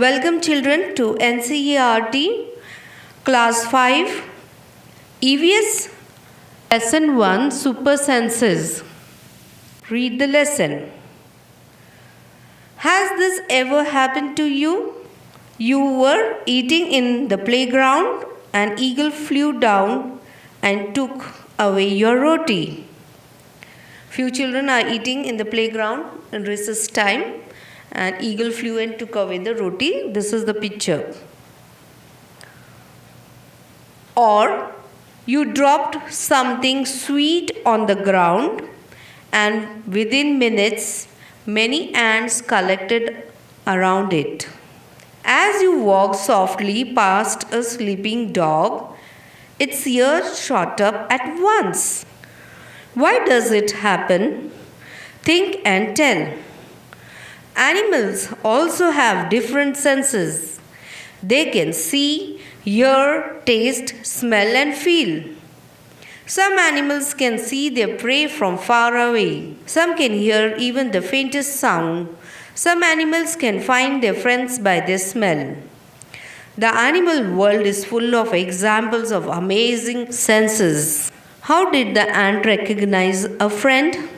Welcome children to NCERT Class 5 EVS Lesson 1 Super Senses. Read the lesson. Has this ever happened to you? You were eating in the playground, an eagle flew down and took away your roti. Few children are eating in the playground in recess time. An eagle flew and took away the roti. This is the picture. Or you dropped something sweet on the ground and within minutes many ants collected around it. As you walked softly past a sleeping dog, its ears shot up at once. Why does it happen? Think and tell. Animals also have different senses. They can see, hear, taste, smell, and feel. Some animals can see their prey from far away. Some can hear even the faintest sound. Some animals can find their friends by their smell. The animal world is full of examples of amazing senses. How did the ant recognize a friend?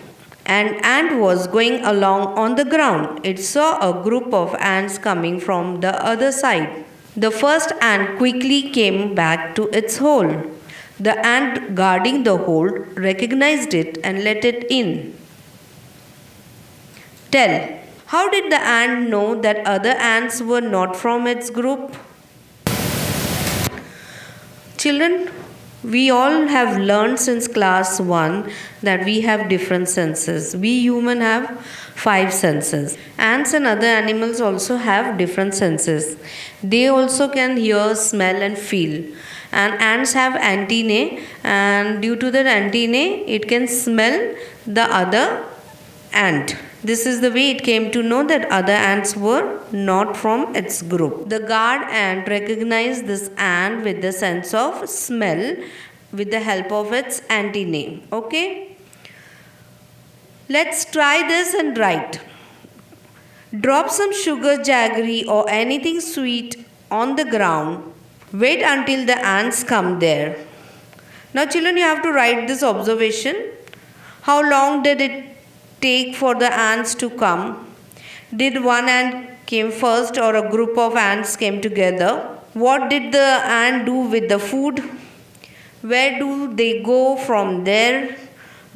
An ant was going along on the ground. It saw a group of ants coming from the other side. The first ant quickly came back to its hole. The ant guarding the hole recognized it and let it in. Tell, how did the ant know that other ants were not from its group? Children, we all have learned since class 1 that we have different senses. We human have 5 senses. Ants and other animals also have different senses. They also can hear, smell and feel. And ants have antennae, and due to that antennae it can smell the other ant. This is the way it came to know that other ants were not from its group. The guard ant recognized this ant with the sense of smell with the help of its antennae. Okay? Let's try this and write. Drop some sugar, jaggery or anything sweet on the ground. Wait until the ants come there. Now children, you have to write this observation. How long did it take for the ants to come? Did one ant came first or a group of ants came together? What did the ant do with the food? Where do they go from there?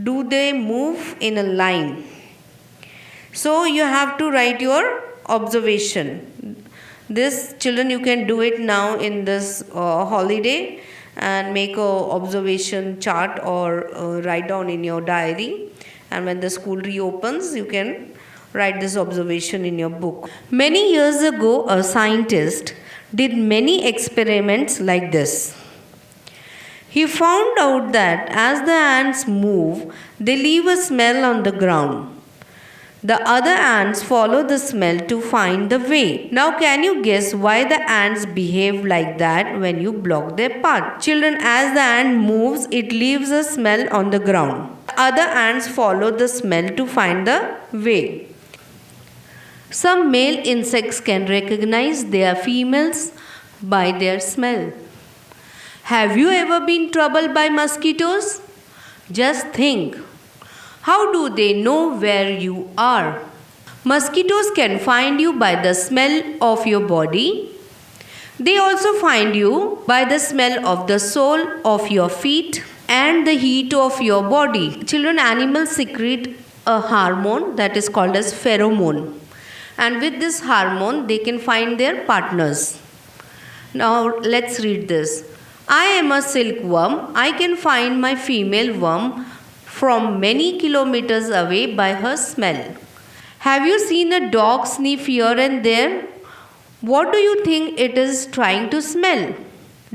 Do they move in a line? So you have to write your observation. This children, you can do it now in this holiday and make a observation chart or write down in your diary. And when the school reopens, you can write this observation in your book. Many years ago, a scientist did many experiments like this. He found out that as the ants move, they leave a smell on the ground. The other ants follow the smell to find the way. Now can you guess why the ants behave like that when you block their path? Children, as the ant moves, it leaves a smell on the ground. Other ants follow the smell to find the way. Some male insects can recognize their females by their smell. Have you ever been troubled by mosquitoes? Just think. How do they know where you are? Mosquitoes can find you by the smell of your body. They also find you by the smell of the sole of your feet and the heat of your body. Children, animals secrete a hormone that is called as pheromone. And with this hormone, they can find their partners. Now, let's read this. I am a silkworm. I can find my female worm from many kilometers away by her smell. Have you seen a dog sniff here and there? What do you think it is trying to smell?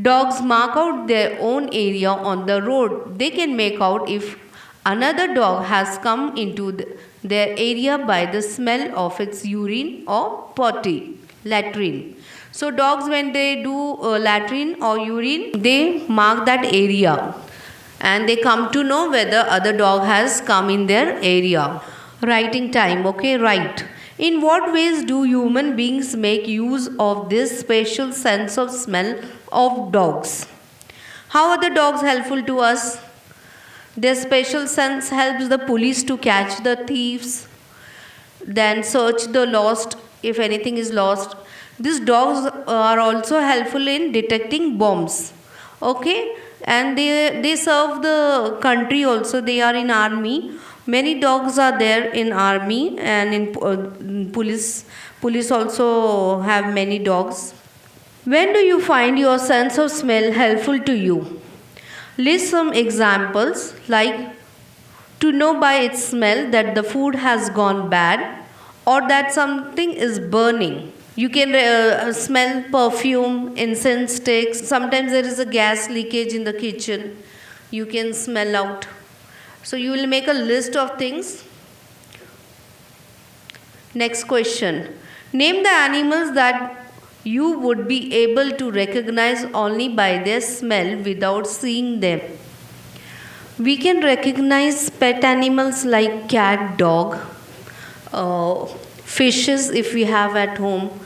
Dogs mark out their own area on the road. They can make out if another dog has come into their area by the smell of its urine or potty, latrine. So dogs, when they do latrine or urine, they mark that area and they come to know whether other dog has come in their area. Writing time, okay, write. In what ways do human beings make use of this special sense of smell of dogs? How are the dogs helpful to us? Their special sense helps the police to catch the thieves, then search the lost if anything is lost. These dogs are also helpful in detecting bombs. Okay, and they serve the country also. They are in army. Many dogs are there in army and in police. Police also have many dogs. When do you find your sense of smell helpful to you? List some examples like to know by its smell that the food has gone bad or that something is burning. You can smell perfume, incense sticks. Sometimes there is a gas leakage in the kitchen. You can smell out. So you will make a list of things. Next question. Name the animals that you would be able to recognize only by their smell without seeing them. We can recognize pet animals like cat, dog, fishes if we have at home.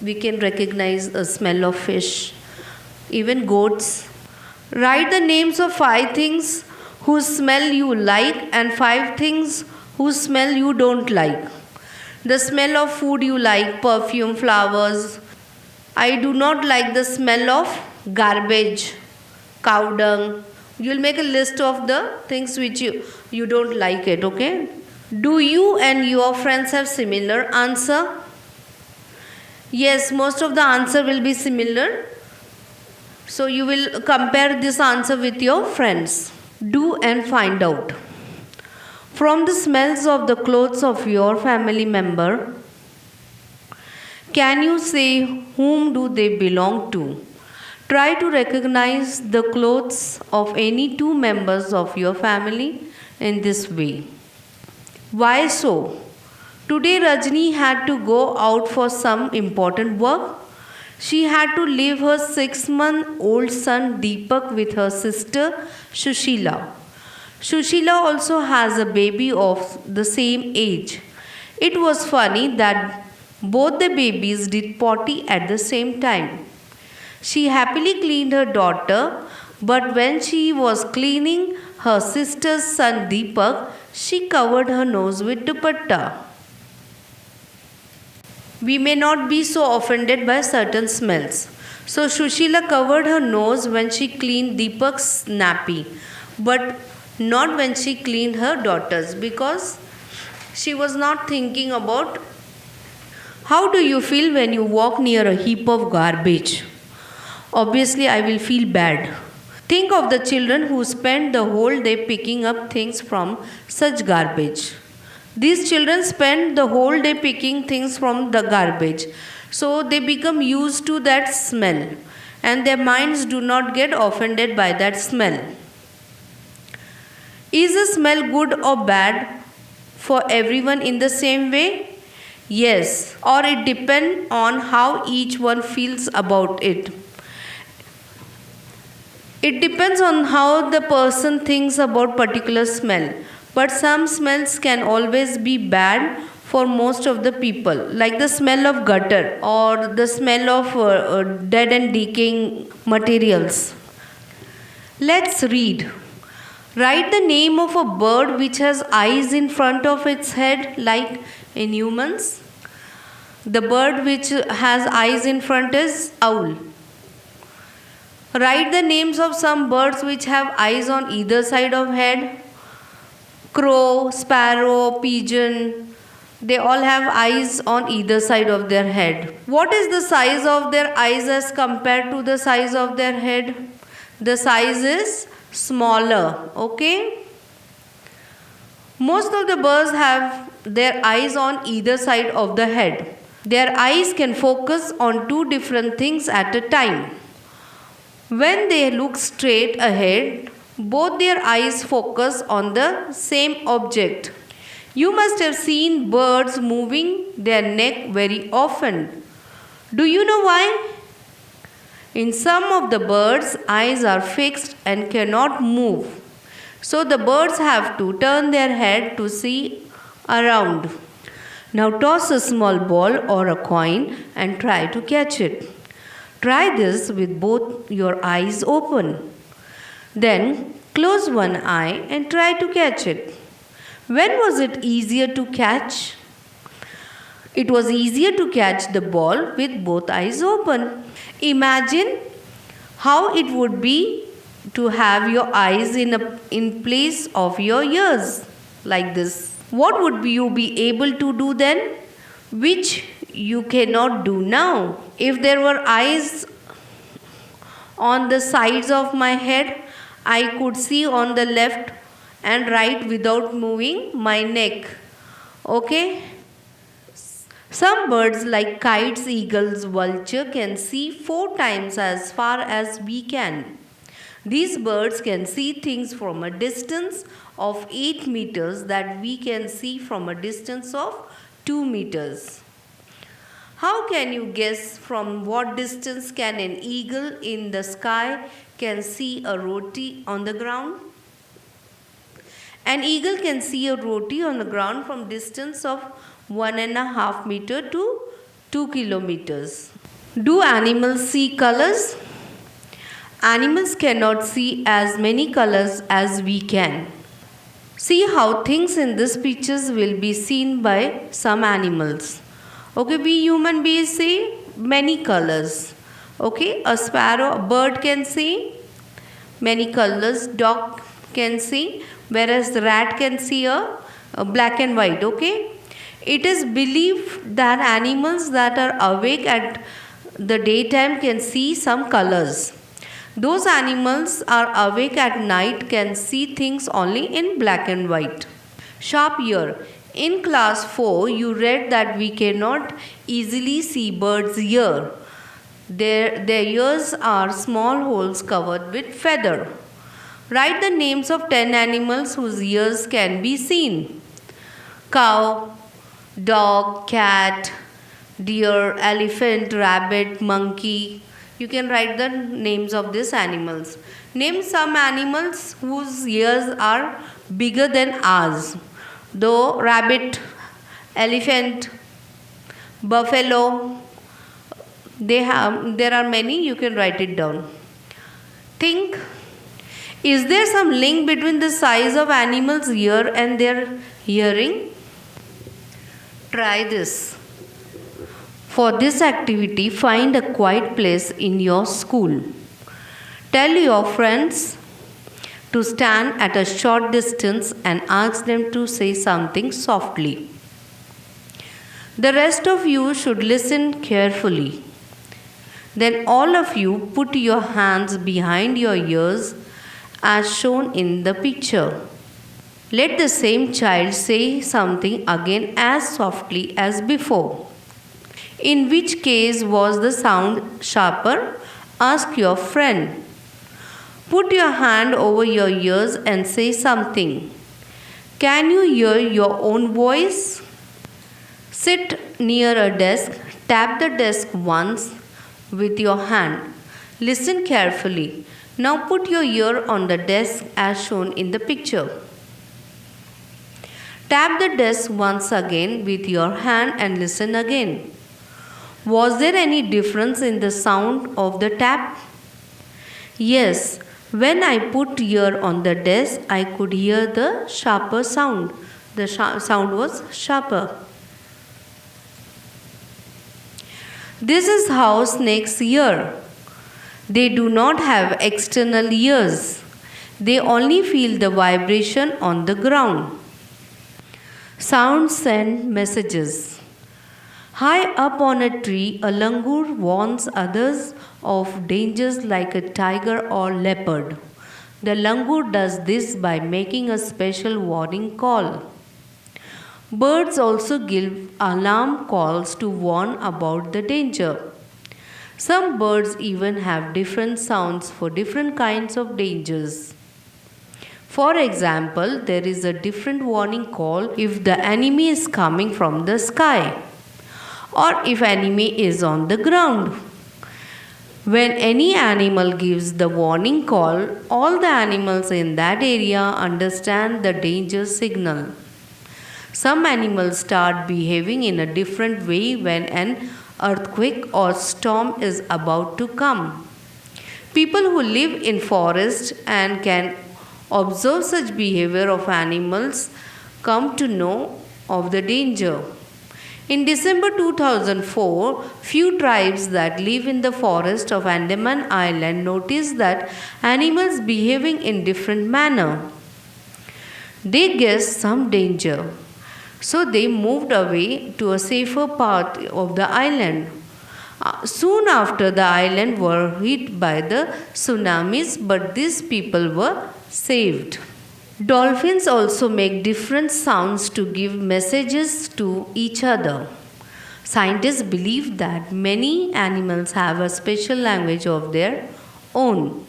We can recognize the smell of fish, even goats. Write the names of 5 things whose smell you like and 5 things whose smell you don't like. The smell of food you like, perfume, flowers. I do not like the smell of garbage, cow dung. You'll make a list of the things which you don't like it, okay? Do you and your friends have similar answer? Yes, most of the answer will be similar. So you will compare this answer with your friends. Do and find out. From the smells of the clothes of your family member, can you say whom do they belong to? Try to recognize the clothes of any 2 members of your family in this way. Why so? Today Rajni had to go out for some important work. She had to leave her 6-month-old son Deepak with her sister Shushila. Shushila also has a baby of the same age. It was funny that both the babies did potty at the same time. She happily cleaned her daughter, but when she was cleaning her sister's son Deepak, she covered her nose with dupatta. We may not be so offended by certain smells. So Shushila covered her nose when she cleaned Deepak's nappy, but not when she cleaned her daughter's because she was not thinking about how do you feel when you walk near a heap of garbage. Obviously, I will feel bad. Think of the children who spend the whole day picking up things from such garbage. These children spend the whole day picking things from the garbage. So they become used to that smell and their minds do not get offended by that smell. Is the smell good or bad for everyone in the same way? Yes, or it depends on how each one feels about it. It depends on how the person thinks about particular smell. But some smells can always be bad for most of the people, like the smell of gutter or the smell of dead and decaying materials. Let's read. Write the name of a bird which has eyes in front of its head, like in humans. The bird which has eyes in front is owl. Write the names of some birds which have eyes on either side of head. Crow, sparrow, pigeon, they all have eyes on either side of their head. What is the size of their eyes as compared to the size of their head? The size is smaller, okay? Most of the birds have their eyes on either side of the head. Their eyes can focus on 2 different things at a time. When they look straight ahead, both their eyes focus on the same object. You must have seen birds moving their neck very often. Do you know why? In some of the birds, eyes are fixed and cannot move. So the birds have to turn their head to see around. Now toss a small ball or a coin and try to catch it. Try this with both your eyes open. Then close one eye and try to catch it. When was it easier to catch? It was easier to catch the ball with both eyes open. Imagine how it would be to have your eyes in place of your ears like this. What would you be able to do then? Which you cannot do now. If there were eyes on the sides of my head, I could see on the left and right without moving my neck. Okay? Some birds like kites, eagles, vulture can see 4 times as far as we can. These birds can see things from a distance of 8 meters that we can see from a distance of 2 meters. How can you guess from what distance can an eagle in the sky can see a roti on the ground? An eagle can see a roti on the ground from distance of 1.5 meter to 2 kilometers. Do animals see colors? Animals cannot see as many colors as we can. See how things in these pictures will be seen by some animals. Okay, we human beings see many colors. Okay, a sparrow, a bird can see many colors. Dog can see, whereas the rat can see a black and white. Okay, it is believed that animals that are awake at the daytime can see some colors. Those animals are awake at night can see things only in black and white. Sharp ear. In class 4, you read that we cannot easily see birds' ear. Their ears are small holes covered with feather. Write the names of 10 animals whose ears can be seen. Cow, dog, cat, deer, elephant, rabbit, monkey. You can write the names of these animals. Name some animals whose ears are bigger than ours. Though rabbit, elephant, buffalo, there are many, you can write it down. Think, is there some link between the size of animals' ear and their hearing? Try this. For this activity, find a quiet place in your school. Tell your friends to stand at a short distance and ask them to say something softly. The rest of you should listen carefully. Then all of you put your hands behind your ears as shown in the picture. Let the same child say something again as softly as before. In which case was the sound sharper? Ask your friend. Put your hand over your ears and say something. Can you hear your own voice? Sit near a desk. Tap the desk once with your hand. Listen carefully. Now put your ear on the desk as shown in the picture. Tap the desk once again with your hand and listen again. Was there any difference in the sound of the tap? Yes, when I put ear on the desk, I could hear the sharper sound. The sound was sharper. This is how snakes hear. They do not have external ears. They only feel the vibration on the ground. Sounds send messages. High up on a tree, a langur warns others of dangers like a tiger or leopard. The langur does this by making a special warning call. Birds also give alarm calls to warn about the danger. Some birds even have different sounds for different kinds of dangers. For example, there is a different warning call if the enemy is coming from the sky, or if enemy is on the ground. When any animal gives the warning call, all the animals in that area understand the danger signal. Some animals start behaving in a different way when an earthquake or storm is about to come. People who live in forests and can observe such behavior of animals come to know of the danger. In December 2004, few tribes that live in the forest of Andaman Island noticed that animals behaving in different manner. They guessed some danger, so they moved away to a safer part of the island. Soon after, the island were hit by the tsunamis, but these people were saved. Dolphins also make different sounds to give messages to each other. Scientists believe that many animals have a special language of their own.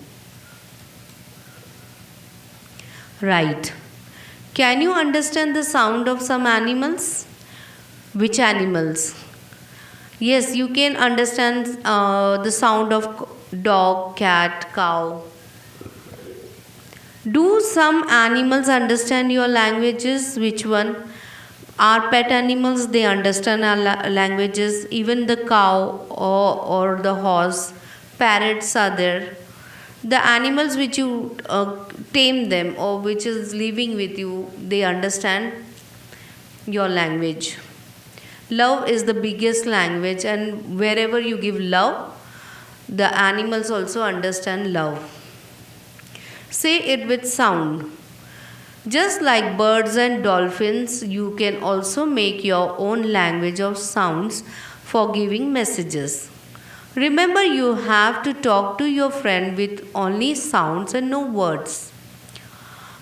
Right. Can you understand the sound of some animals? Which animals? Yes, you can understand the sound of dog, cat, cow. Do some animals understand your languages? Which one? Our pet animals, they understand our languages. Even the cow or the horse, parrots are there. The animals which you tame them or which is living with you, they understand your language. Love is the biggest language, and wherever you give love, the animals also understand love. Say it with sound. Just like birds and dolphins, you can also make your own language of sounds for giving messages. Remember, you have to talk to your friend with only sounds and no words.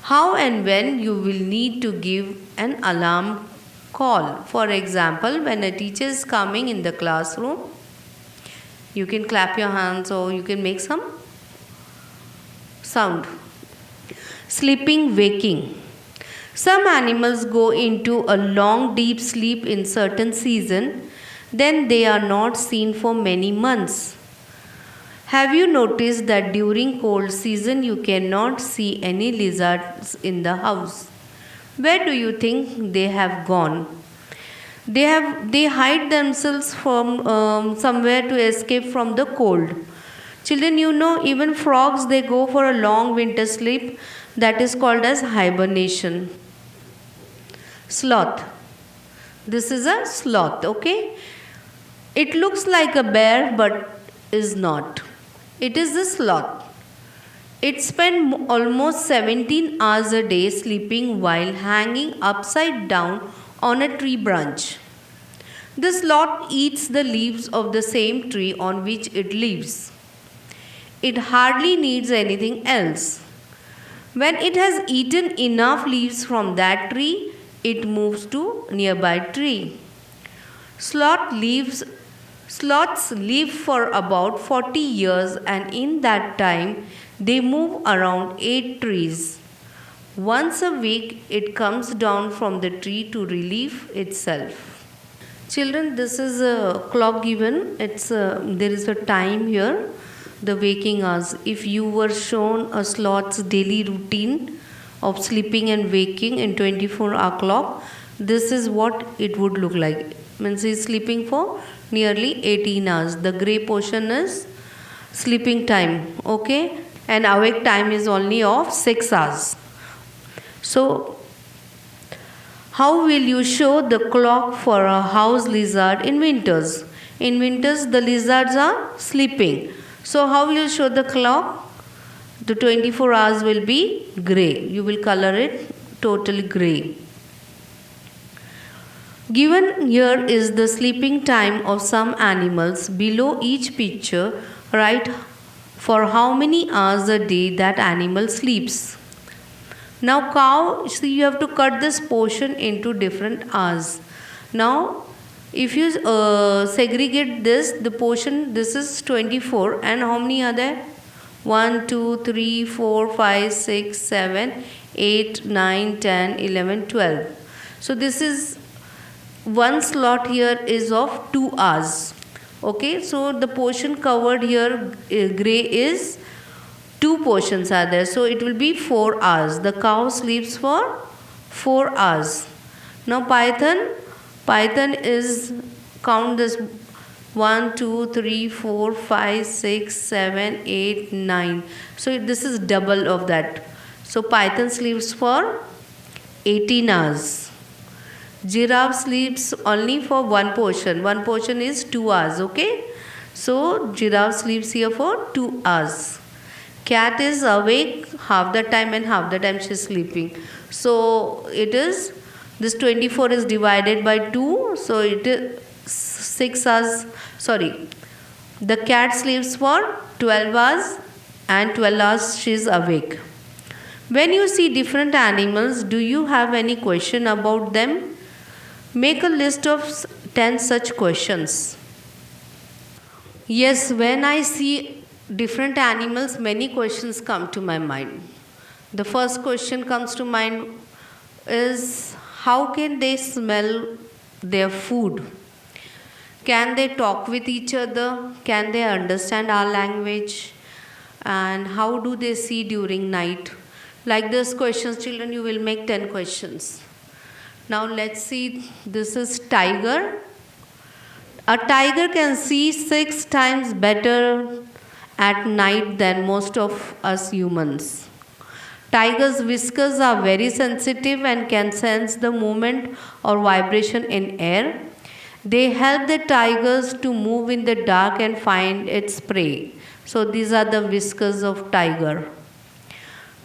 How and when you will need to give an alarm call. For example, when a teacher is coming in the classroom, you can clap your hands or you can make some sound. Sleeping, waking. Some animals go into a long deep sleep in certain season, then they are not seen for many months. Have you noticed that during cold season you cannot see any lizards in the house? Where do you think they have gone? They hide themselves from somewhere to escape from the cold. Children, you know, even frogs, they go for a long winter sleep, that is called as hibernation. Sloth. This is a sloth, okay? It looks like a bear but is not. It is a sloth. It spends almost 17 hours a day sleeping while hanging upside down on a tree branch. The sloth eats the leaves of the same tree on which it lives. It hardly needs anything else. When it has eaten enough leaves from that tree, it moves to nearby tree. Sloths live for about 40 years, and in that time they move around 8 trees. Once a week it comes down from the tree to relieve itself. Children, this is a clock given. There is a time here, the waking hours. If you were shown a sloth's daily routine of sleeping and waking in 24-hour clock, this is what it would look like. Means he is sleeping for nearly 18 hours. The grey portion is sleeping time, okay, and awake time is only of 6 hours. So how will you show the clock for a house lizard in winters? In winters the lizards are sleeping. So how will you show the clock? The 24 hours will be grey. You will color it totally grey. Given here is the sleeping time of some animals. Below each picture, write for how many hours a day that animal sleeps. Now cow, see, you have to cut this portion into different hours. Now if you segregate this, the portion, this is 24, and how many are there? 1, 2, 3, 4, 5, 6, 7, 8, 9, 10, 11, 12. So this is one slot here is of 2 hours. Okay, so the portion covered here gray is 2 portions are there. So it will be 4 hours. The cow sleeps for 4 hours. Now python is, count this, 1 2 3 4 5 6 7 8 9. So this is double of that. So python sleeps for 18 hours. Giraffe sleeps only for one portion. One portion is 2 hours, okay? So giraffe sleeps here for 2 hours. Cat is awake half the time and half the time she is sleeping. So it is, this 24 is divided by 2. So it is 6 hours. Sorry. The cat sleeps for 12 hours and 12 hours she is awake. When you see different animals, do you have any question about them? Make a list of 10 such questions. Yes, when I see different animals, many questions come to my mind. The first question comes to mind is, how can they smell their food? Can they talk with each other? Can they understand our language? And how do they see during night? Like this questions, children, you will make 10 questions. Now let's see, this is tiger. A tiger can see 6 times better at night than most of us humans. Tiger's whiskers are very sensitive and can sense the movement or vibration in air. They help the tigers to move in the dark and find its prey. So these are the whiskers of tiger.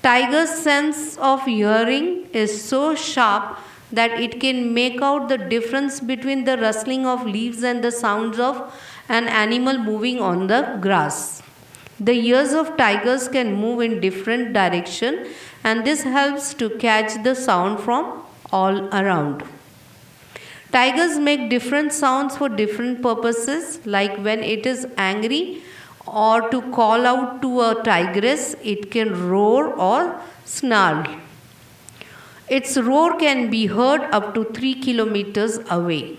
Tiger's sense of hearing is so sharp that it can make out the difference between the rustling of leaves and the sounds of an animal moving on the grass. The ears of tigers can move in different direction, and this helps to catch the sound from all around. Tigers make different sounds for different purposes, like when it is angry or to call out to a tigress, it can roar or snarl. Its roar can be heard up to 3 kilometers away.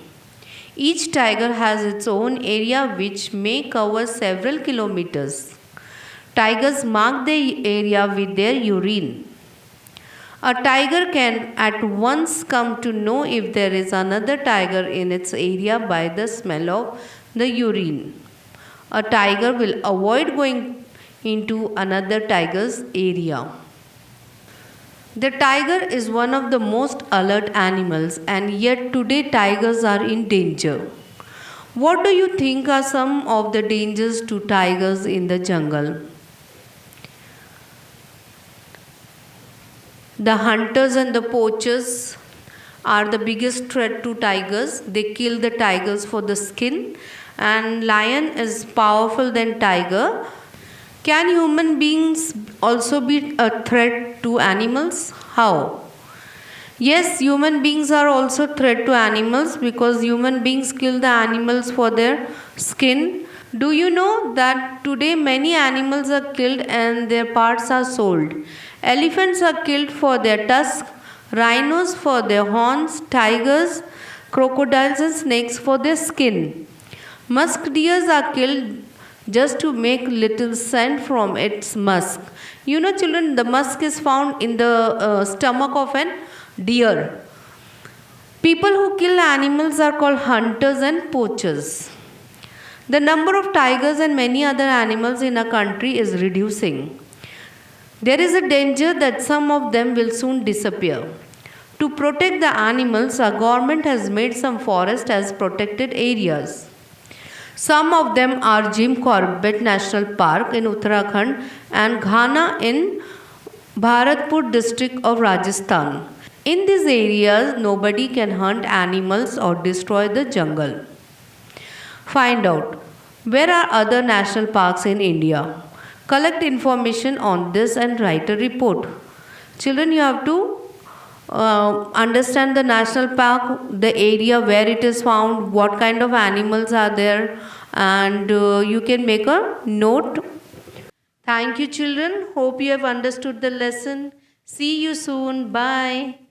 Each tiger has its own area which may cover several kilometers. Tigers mark the area with their urine. A tiger can at once come to know if there is another tiger in its area by the smell of the urine. A tiger will avoid going into another tiger's area. The tiger is one of the most alert animals, and yet today tigers are in danger. What do you think are some of the dangers to tigers in the jungle? The hunters and the poachers are the biggest threat to tigers. They kill the tigers for the skin, and lion is powerful than tiger. Can human beings also be a threat to animals? How? Yes, human beings are also threat to animals because human beings kill the animals for their skin. Do you know that today many animals are killed and their parts are sold? Elephants are killed for their tusks, rhinos for their horns, tigers, crocodiles and snakes for their skin. Musk deers are killed just to make little scent from its musk. You know, children, the musk is found in the stomach of an deer. People who kill animals are called hunters and poachers. The number of tigers and many other animals in a country is reducing. There is a danger that some of them will soon disappear. To protect the animals, our government has made some forests as protected areas. Some of them are Jim Corbett National Park in Uttarakhand and Ghana in Bharatpur district of Rajasthan. In these areas, nobody can hunt animals or destroy the jungle. Find out where are other national parks in India. Collect information on this and write a report. Children, you have to understand the national park, the area where it is found, what kind of animals are there, and you can make a note. Thank you, children. Hope you have understood the lesson. See you soon. Bye.